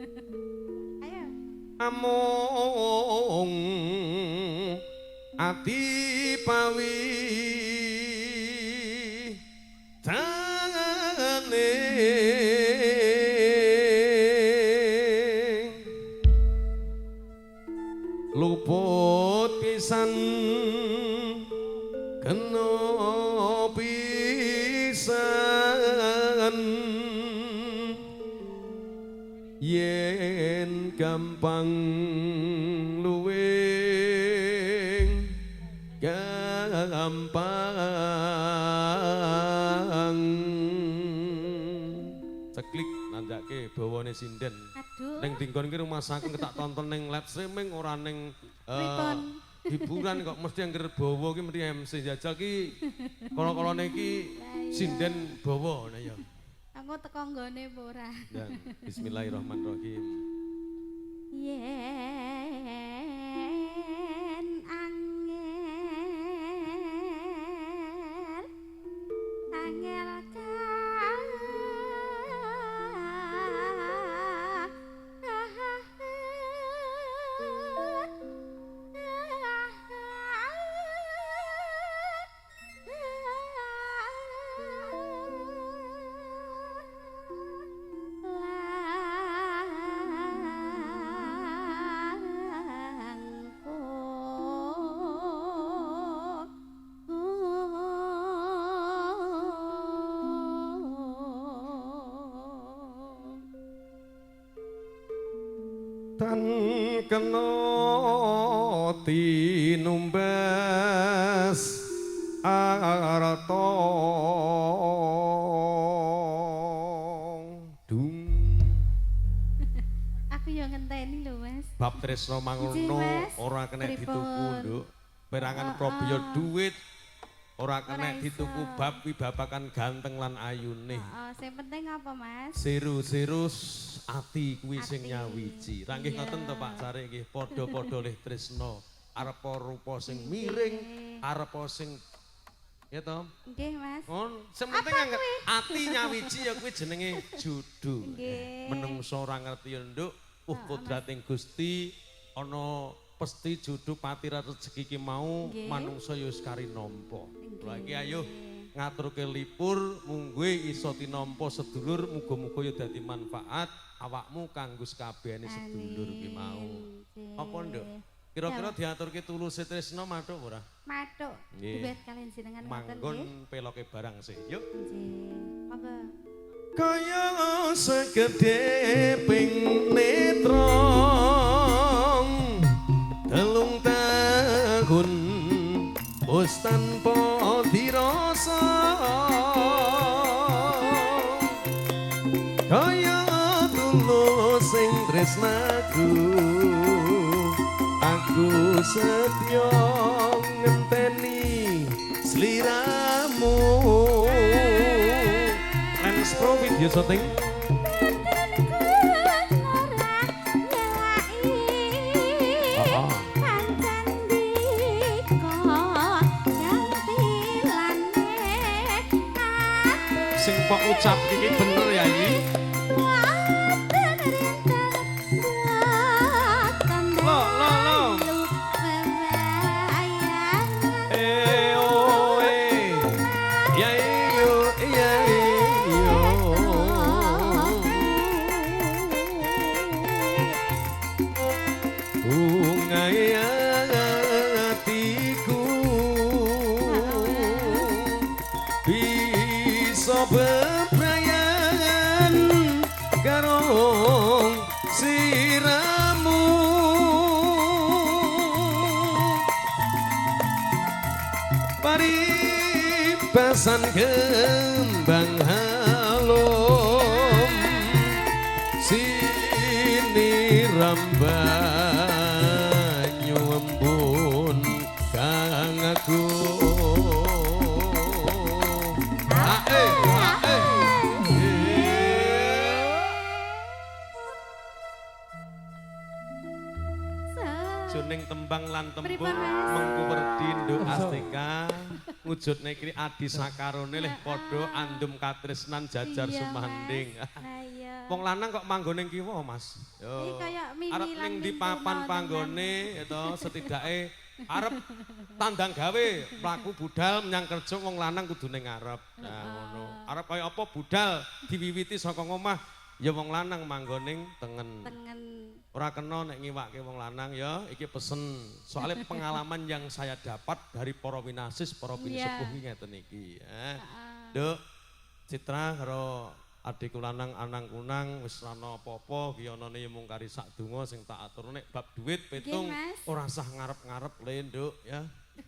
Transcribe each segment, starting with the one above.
Ayo. Amung ati pawi tangane luput pisan kena pisan yen gampang luwing gampang ceklik nanjake bawane sinden ning dinggon ki rumah sakit tak tonton ning live streaming ora ning hiburan kok mesti angger bawa ki mesti MC jajal ki kala-kalane iki sinden bawa nah ya. Aku teko nggone apa ora? Dan bismillahirrahmanirrahim. Yen angel tan kena tinumbas arta dung aku yo ngenteni lho Mas. bab tresno mangono ora kena dituku nduk perangan probio duit ora kena dituku bab wi babakan ganteng lan ayune. Sing penting apa Mas? Seru-serus ati kuwi sing nyawiji. Ra nggih ngoten to Pak Sari nggih padha-padha lih tresna. Arepa rupa sing miring, arepa sing ya to? Nggih Mas. Sing penting angger ati nyawiji ya kuwi jenenge judu. Menungso ora ngerti ya nduk, kodrating Gusti ana pesti judu patira rezeki ki mau manungsa ya wis kari nampa. Lha iki ayo ngaturke lipur mungguhe iso tinampa sedulur muga-muga ya dadi manfaat awakmu kanggo sakabehane sedulur ki mau. Apa nduk? Kira-kira diaturke tuluse tresna mathuk ora? Mathuk. Buat kalian jenengan ngoten nggih. Manggon peloke barang sih. Yuk. Nggih. Monggo. Kaya segede ping netra telung tahun wis tanpa dirasa kaya tulus sing tresnaku aku setya ngenteni sliramu Lens Pro video shooting sing pok ucap iki bener ya iki. Bebrayan karo siramu paribasan kembang halom siniram banyu embun kang agung Juning tembang lan tembung mengku werdi nduk astika wujud negeri adi sakarone leh padha andum katresnan jajar sumanding. Ayo. Wong lanang kok manggon ning kiwa, Mas. Iki kaya mimi arep ning di papan panggone to setidake arep tandang gawe mlaku budal menyang kerja wong lanang kudu ning ngarep. Nah ngono. Arep kaya apa budal diwiwiti saka ngomah ya wong lanang manggon ning tengen. Tengen. Ora kena nek ngiwake wong lanang ya iki pesen. Soalnya pengalaman yang saya dapat dari para winasis, para pinisepuh ngeten iki. Nduk Citra karo adikku lanang anang kunang wis ana apa-apa ki anane ya mung kari sak donga sing tak atur nek bab duit petung ora usah ngarep-ngarep le Nduk ya.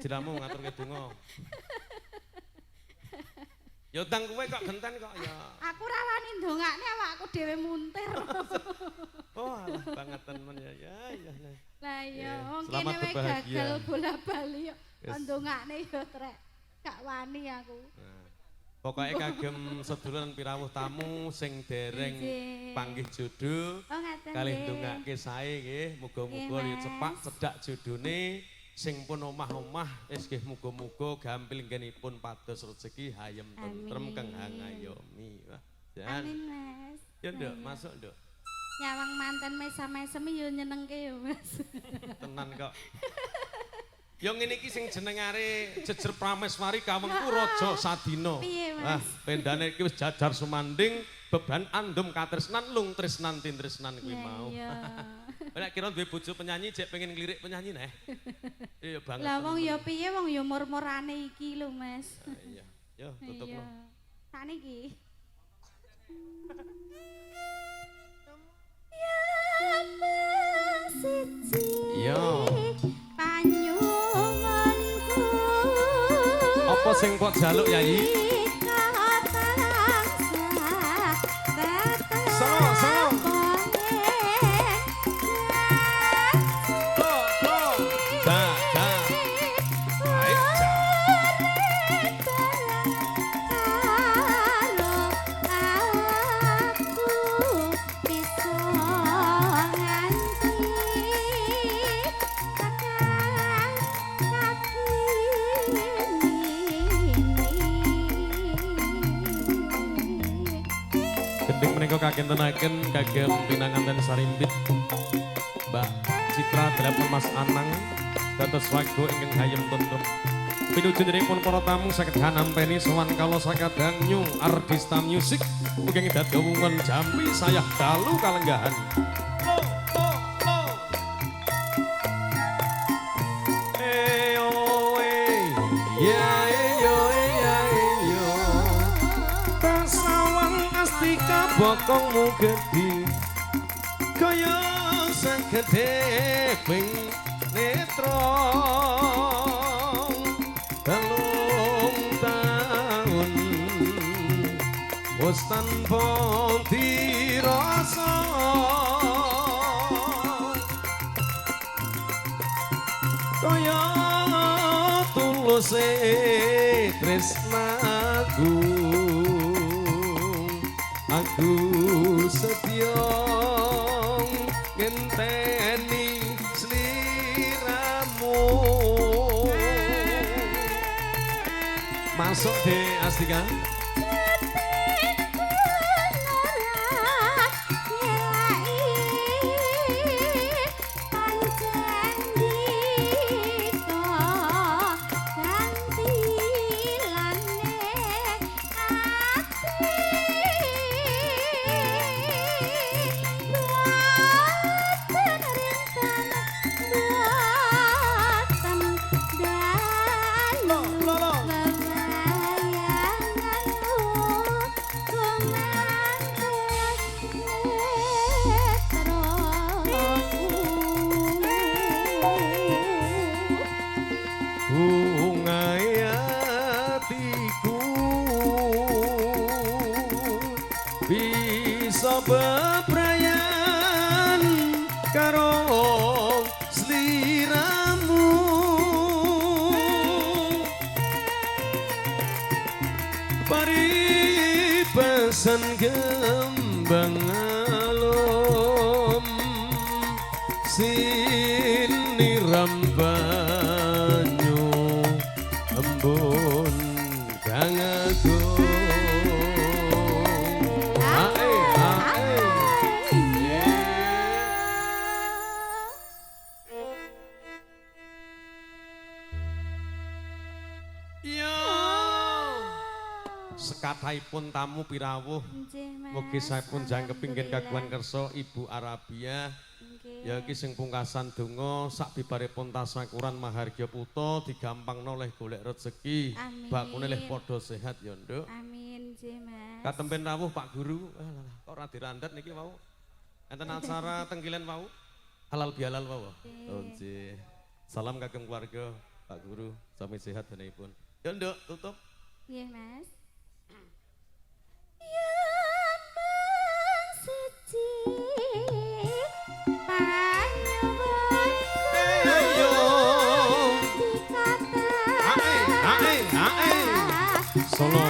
Jelamu ngaturke donga. Ya utang kowe kok genten kok ya. Aku ora wani ndongakne awakku dhewe muntir. Oh alah bangetan men ya. Ya. Lah iya wong kene wae gagal bola-bali kok ndongakne ya trek. Gak wani aku. Pokoknya kagem seduluran pirawuh tamu sing dereng panggih jodoh. Kalih ndongake sae nggih, muga-muga cepak cedak jodone sing pun omah-omah wis nggih muga-muga gampil nggenipun pados rezeki hayem tentrem kang hangayomi. Wah, jan. Amin, Mas. Ya Nduk, masuk Nduk. Nyawang manten mesam-mesem yo nyenengke yo, Mas. Tenan kok. Yo ngene iki sing jenengare jejer prameswari kawengku raja sadina. Wah, pendane iki wis jajar sumanding beban andum katresnan lung tresnan tintresnan kuwi mau. Nek kira duwe bojo penyanyi jek pengen ngelirik penyanyi neh. Iya banget. Lah wong ya piye wong ya murmurane iki lho, Mas. Iya. Yo tutupno. Sakniki. Ya siji. Yo. Panyuwunku. Apa sing kok jaluk Yayi? Sama. Gending menika kakintenaken kagem pinanganten sarimbit Mbak Citra Drapen Mas Anang dados wago ingkang hayem tentrem. Pinujunipun para tamu saged hanampeni sowan kala sakadang New Artista Music ugi dadhawungan jampi sayah dalu kalenggahan. Bokongmu gedhi kaya sagede ping netra telung taun wis tanpa dirasa kaya tuluse tresnaku. Aku setya ngenteni sliramu. Masuk deh Astika. Bisa bebrayan karo sliramu paribasan kembang alom siniram banyu embun kang agung. kathahipun tamu pirawuh. Mugi sampun jangkep pinggir kagungan kersa Ibu Arabia. Ya iki sing pungkasan donga sak bibaripun tasyakuran mahargya putra digampangno oleh golek rezeki. Bakune leh padha sehat ya, Nduk. Amin, nggih, Mas. Katempen rawuh Pak Guru. Kok ora dirandet niki wau. Enten acara tengkilen wau. Halal bihalal wau. Oh nggih. Salam kagem keluarga Pak Guru, sami sehat benipun. Ya Nduk, tutup. Nggih, Mas. Yen mung siji panyuwunku Yo. dikata Ae. Solo.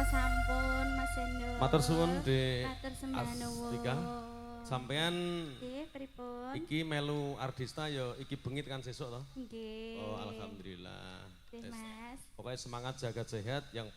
Sampun Mas Endo. Matur suwun Dek Matur sembah nuwun. Astika. Sampean Nggih, pripun? iki melu Ardista ya iki bengi tekan sesuk to? Nggih. Oh alhamdulillah. Nggih, Mas. Pokoknya semangat jaga sehat yang